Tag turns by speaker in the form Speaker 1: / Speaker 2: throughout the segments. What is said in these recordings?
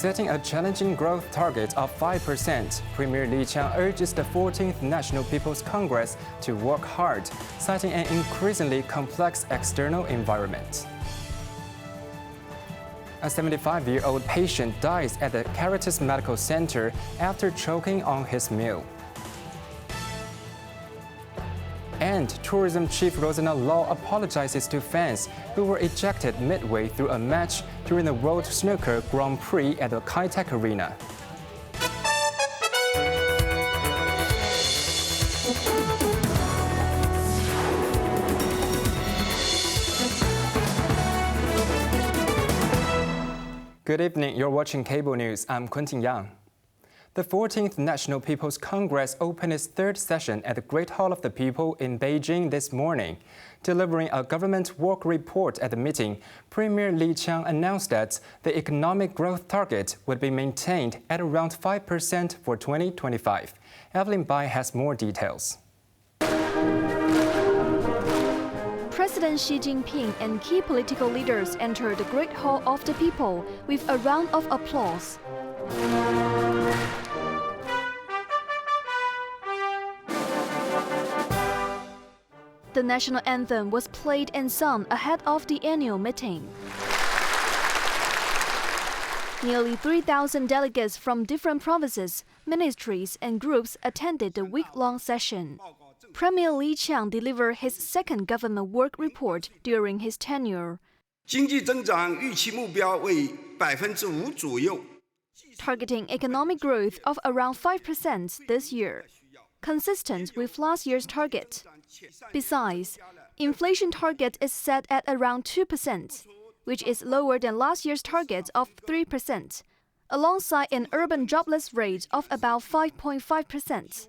Speaker 1: Setting a challenging growth target of 5%, Premier Li Qiang urges the 14th National People's Congress to work hard, citing an increasingly complex external environment. A 75-year-old patient dies at the Caritas Medical Centre after choking on his meal. And Tourism Chief Rosanna Law apologizes to fans who were ejected midway through a match during the World Snooker Grand Prix at the Caritas Arena. Good evening, you're watching Cable News. I'm Quentin Yang. The 14th National People's Congress opened its third session at the Great Hall of the People in Beijing this morning. Delivering a government work report at the meeting, Premier Li Qiang announced that the economic growth target would be maintained at around 5% for 2025. Evelyn Bai has more details.
Speaker 2: President Xi Jinping and key political leaders entered the Great Hall of the People with a round of applause. The national anthem was played and sung ahead of the annual meeting. Nearly 3,000 delegates from different provinces, ministries, and groups attended the week-long session. Premier Li Qiang delivered his second government work report during his tenure.
Speaker 3: 经济增长预期目标为5%左右，
Speaker 2: targeting economic growth of around 5% this year, consistent with last year's target. Besides, inflation target is set at around 2%, which is lower than last year's target of 3%, alongside an urban jobless rate of about 5.5%.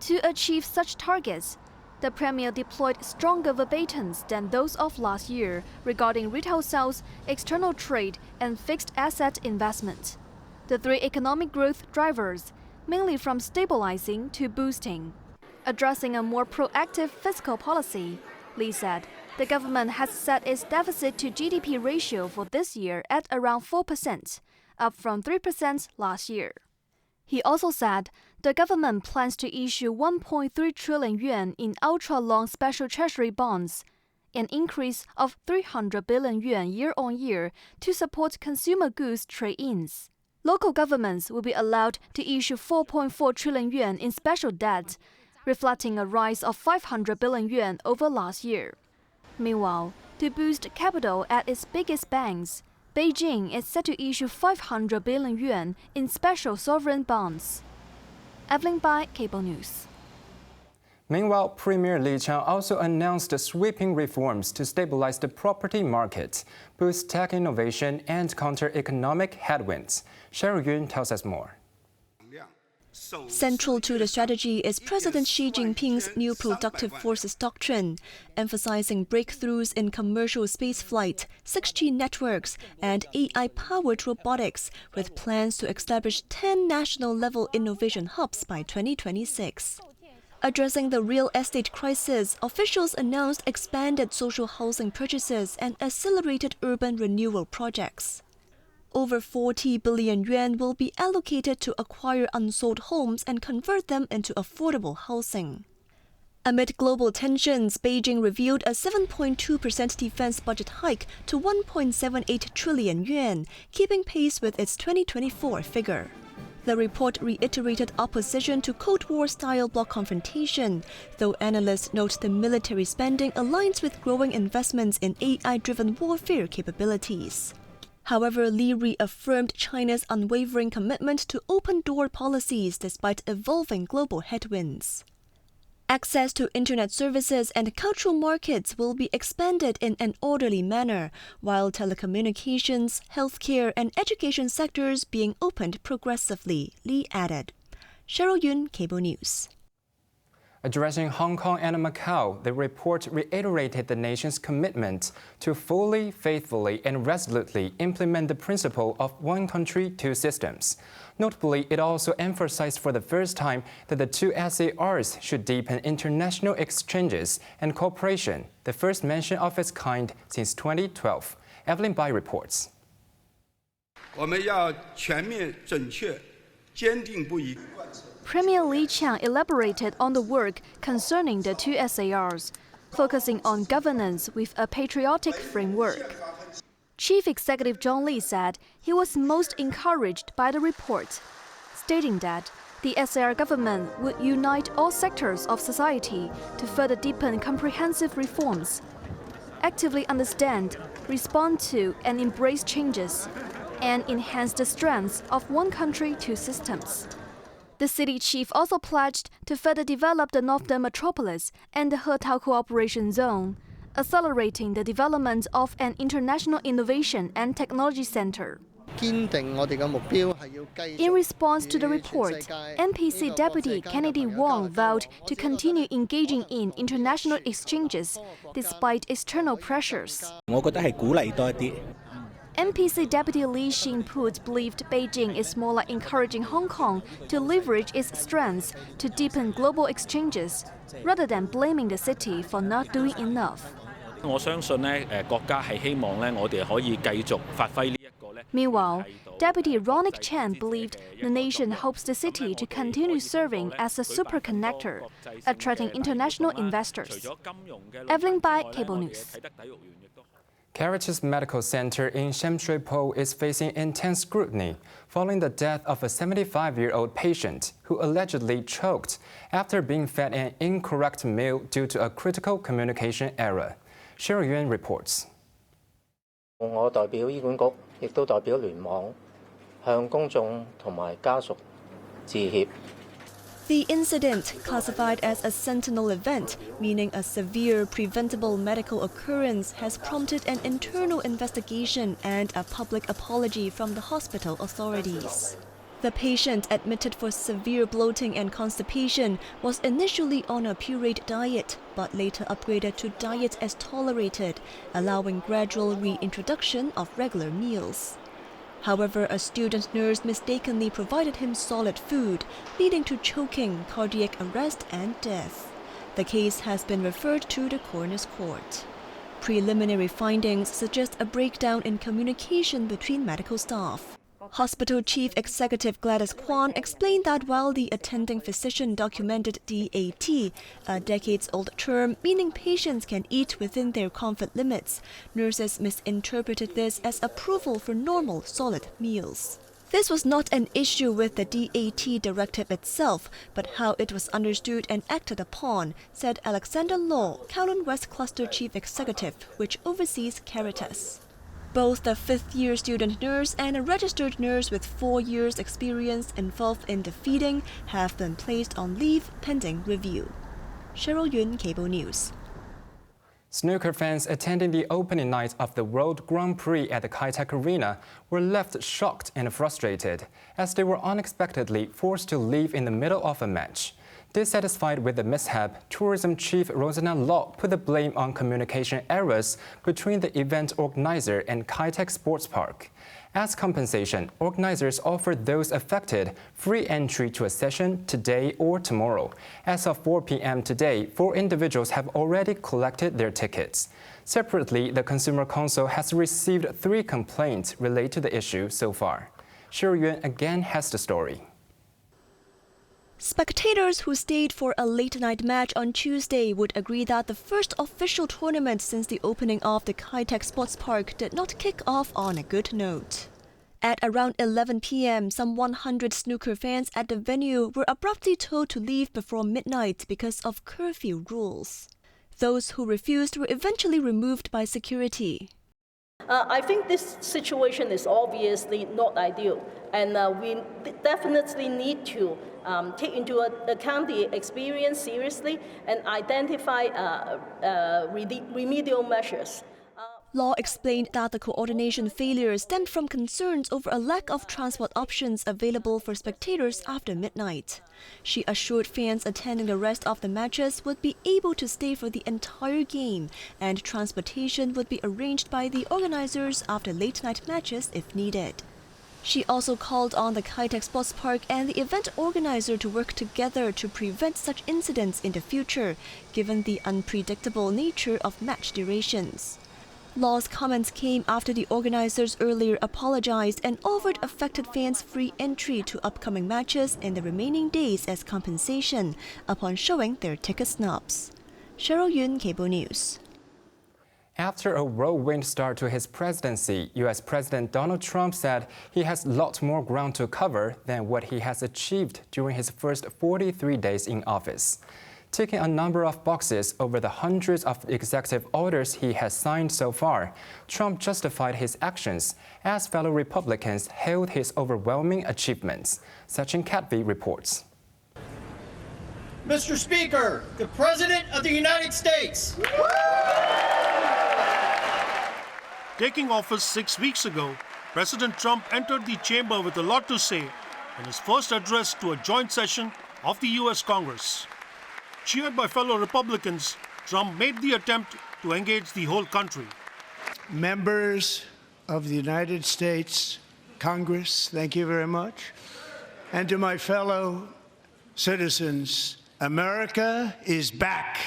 Speaker 2: To achieve such targets, the Premier deployed stronger verbatims than those of last year regarding retail sales, external trade, and fixed asset investment. The three economic growth drivers, mainly from stabilizing to boosting. Addressing a more proactive fiscal policy, Li said the government has set its deficit to GDP ratio for this year at around 4%, up from 3% last year. He also said the government plans to issue 1.3 trillion yuan in ultra-long special treasury bonds, an increase of 300 billion yuan year-on-year to support consumer goods trade-ins. Local governments will be allowed to issue 4.4 trillion yuan in special debt, reflecting a rise of 500 billion yuan over last year. Meanwhile, to boost capital at its biggest banks, Beijing is set to issue 500 billion yuan in special sovereign bonds. Evelyn Bai, Cable News.
Speaker 1: Meanwhile, Premier Li Qiang also announced sweeping reforms to stabilize the property market, boost tech innovation, and counter economic headwinds. Cheryl Yun tells us more.
Speaker 4: Central to the strategy is President Xi Jinping's new productive forces doctrine, emphasizing breakthroughs in commercial spaceflight, 6G networks, and AI-powered robotics, with plans to establish 10 national-level innovation hubs by 2026. Addressing the real estate crisis, officials announced expanded social housing purchases and accelerated urban renewal projects. Over 40 billion yuan will be allocated to acquire unsold homes and convert them into affordable housing. Amid global tensions, Beijing revealed a 7.2% defense budget hike to 1.78 trillion yuan, keeping pace with its 2024 figure. The report reiterated opposition to Cold War-style bloc confrontation, though analysts note the military spending aligns with growing investments in AI-driven warfare capabilities. However, Li reaffirmed China's unwavering commitment to open-door policies despite evolving global headwinds. Access to internet services and cultural markets will be expanded in an orderly manner, while telecommunications, healthcare, and education sectors being opened progressively, Li added. Cheryl Yun, Cable News.
Speaker 1: Addressing Hong Kong and Macau, the report reiterated the nation's commitment to fully, faithfully, and resolutely implement the principle of one country, two systems. Notably, it also emphasized for the first time that the two SARs should deepen international exchanges and cooperation, the first mention of its kind since 2012. Evelyn Bai reports.
Speaker 3: 我们要全面、准确、坚定不移。
Speaker 2: Premier Li Qiang elaborated on the work concerning the two SARs, focusing on governance with a patriotic framework. Chief Executive John Lee said he was most encouraged by the report, stating that the SAR government would unite all sectors of society to further deepen comprehensive reforms, actively understand, respond to and embrace changes, and enhance the strengths of one country, two systems. The city chief also pledged to further develop the Northern Metropolis and the Hetao Cooperation Zone, accelerating the development of an international innovation and technology center. In response to the report, NPC Deputy Kennedy Wong vowed to continue engaging in international exchanges despite external pressures. NPC Deputy Li Qiang believed Beijing is more like encouraging Hong Kong to leverage its strengths to deepen global exchanges, rather than blaming the city for not doing enough. Meanwhile, Deputy Ronick Chen believed the nation hopes the city to continue serving as a super connector, attracting international investors. Evelyn Bai, Cable News.
Speaker 1: Caritas Medical Centre in Sham Shui Po is facing intense scrutiny following the death of a 75-year-old patient who allegedly choked after being fed an incorrect meal due to a critical communication error. Cheryl Yuan reports.
Speaker 5: 我代表醫管局，亦都代表聯網，向公眾同埋家屬致歉。
Speaker 4: The incident, classified as a sentinel event, meaning a severe preventable medical occurrence, has prompted an internal investigation and a public apology from the hospital authorities. The patient, admitted for severe bloating and constipation, was initially on a pureed diet, but later upgraded to diet as tolerated, allowing gradual reintroduction of regular meals. However, a student nurse mistakenly provided him solid food, leading to choking, cardiac arrest, and death. The case has been referred to the coroner's court. Preliminary findings suggest a breakdown in communication between medical staff. Hospital Chief Executive Gladys Kwan explained that while the attending physician documented DAT, a decades-old term meaning patients can eat within their comfort limits, nurses misinterpreted this as approval for normal, solid meals. This was not an issue with the DAT directive itself, but how it was understood and acted upon, said Rosanna Law, Kowloon West Cluster Chief Executive, which oversees Caritas. Both the fifth-year student nurse and a registered nurse with 4 years' experience involved in the feeding have been placed on leave pending review. Cheryl Yun, Cable News.
Speaker 1: Snooker fans attending the opening night of the World Grand Prix at the Caritas Arena were left shocked and frustrated as they were unexpectedly forced to leave in the middle of a match. Dissatisfied with the mishap, Tourism Chief Rosanna Law put the blame on communication errors between the event organizer and Caritas Sports Park. As compensation, organizers offered those affected free entry to a session today or tomorrow. As of 4 p.m. today, 4 individuals have already collected their tickets. Separately, the Consumer Council has received 3 complaints related to the issue so far. Shiryu Yuan again has the story.
Speaker 4: Spectators who stayed for a late-night match on Tuesday would agree that the first official tournament since the opening of the Caritas Sports Park did not kick off on a good note. At around 11 p.m., some 100 snooker fans at the venue were abruptly told to leave before midnight because of curfew rules. Those who refused were eventually removed by security.
Speaker 6: I think this situation is obviously not ideal, and we definitely need to take into account the experience seriously and identify remedial measures.
Speaker 4: Law explained that the coordination failure stemmed from concerns over a lack of transport options available for spectators after midnight. She assured fans attending the rest of the matches would be able to stay for the entire game, and transportation would be arranged by the organizers after late-night matches if needed. She also called on the Caritas Sports Park and the event organizer to work together to prevent such incidents in the future, given the unpredictable nature of match durations. Law's comments came after the organizers earlier apologized and offered affected fans free entry to upcoming matches in the remaining days as compensation upon showing their ticket snubs. Cheryl Yun, Cable News.
Speaker 1: After a whirlwind start to his presidency, U.S. President Donald Trump said he has a lot more ground to cover than what he has achieved during his first 43 days in office. Ticking a number of boxes over the hundreds of executive orders he has signed so far, Trump justified his actions as fellow Republicans hailed his overwhelming achievements. Sachin Katvi reports.
Speaker 7: Mr. Speaker, the President of the United States.
Speaker 8: Taking office 6 weeks ago, President Trump entered the chamber with a lot to say in his first address to a joint session of the U.S. Congress. Cheered by fellow Republicans, Trump made the attempt to engage the whole country.
Speaker 9: Members of the United States Congress, thank you very much. And to my fellow citizens, America is back.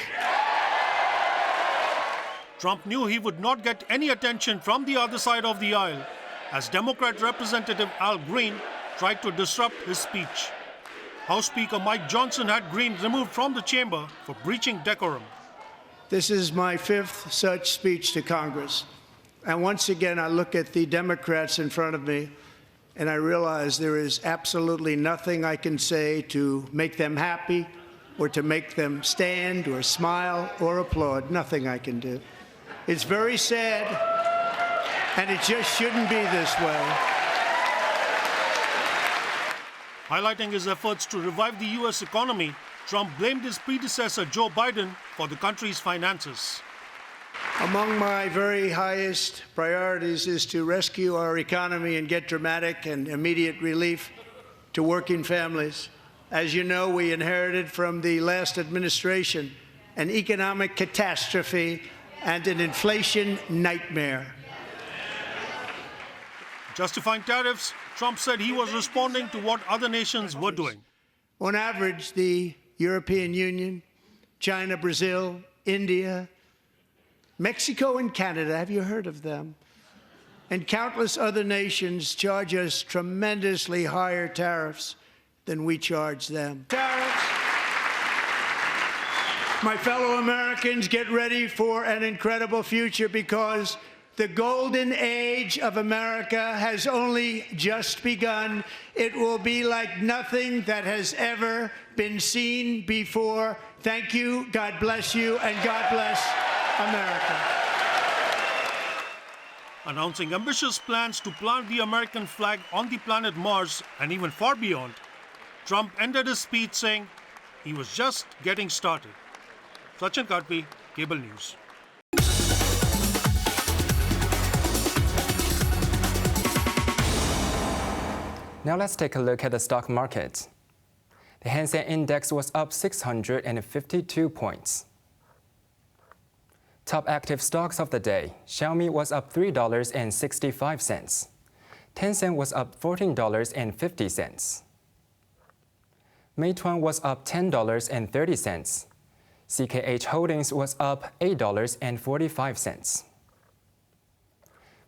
Speaker 8: Trump knew he would not get any attention from the other side of the aisle as Democrat Representative Al Green tried to disrupt his speech. House Speaker Mike Johnson had Green removed from the chamber for breaching decorum.
Speaker 9: This is my 5th such speech to Congress. And once again, I look at the Democrats in front of me and I realize there is absolutely nothing I can say to make them happy or to make them stand or smile or applaud. Nothing I can do. It's very sad, and it just shouldn't be this way.
Speaker 8: Highlighting his efforts to revive the U.S. economy, Trump blamed his predecessor Joe Biden for the country's finances.
Speaker 9: Among my very highest priorities is to rescue our economy and get dramatic and immediate relief to working families. As you know, we inherited from the last administration an economic catastrophe and an inflation nightmare.
Speaker 8: Justifying tariffs, Trump said he was responding to what other nations were doing.
Speaker 9: On average, the European Union, China, Brazil, India, Mexico and Canada, have you heard of them? And countless other nations charge us tremendously higher tariffs than we charge them. Tariffs. My fellow Americans, get ready for an incredible future because the golden age of America has only just begun. It will be like nothing that has ever been seen before. Thank you, God bless you, and God bless America.
Speaker 8: Announcing ambitious plans to plant the American flag on the planet Mars and even far beyond, Trump ended his speech saying he was just getting started. Sachin Katvi, Cable News.
Speaker 1: Now let's take a look at the stock market. The Hang Seng Index was up 652 points. Top active stocks of the day. Xiaomi was up $3.65. Tencent was up $14.50. Meituan was up $10.30. CKH Holdings was up $8.45.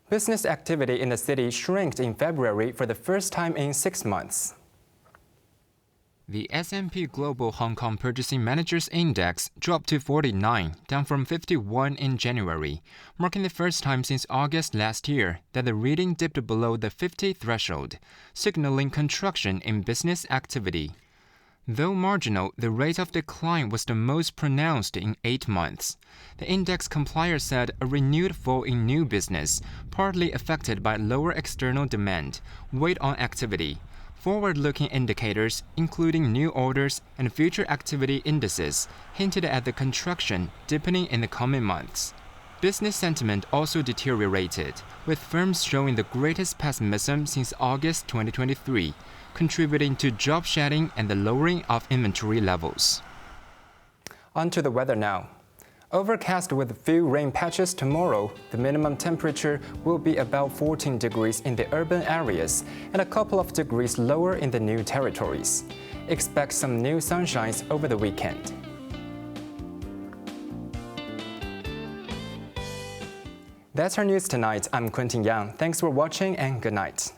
Speaker 1: Business activity in the city shrank in February for the first time in 6 months. The S&P Global Hong Kong Purchasing Managers Index dropped to 49, down from 51 in January, marking the first time since August last year that the reading dipped below the 50 threshold, signaling contraction in business activity. Though marginal, the rate of decline was the most pronounced in 8 months. The index compiler said a renewed fall in new business, partly affected by lower external demand, weighed on activity. Forward-looking indicators, including new orders and future activity indices, hinted at the contraction deepening in the coming months. Business sentiment also deteriorated, with firms showing the greatest pessimism since August 2023, contributing to job shedding and the lowering of inventory levels. On to the weather now. Overcast with few rain patches tomorrow, the minimum temperature will be about 14 degrees in the urban areas and a couple of degrees lower in the new territories. Expect some new sunshines over the weekend. That's our news tonight. I'm Quentin Yang. Thanks for watching and good night.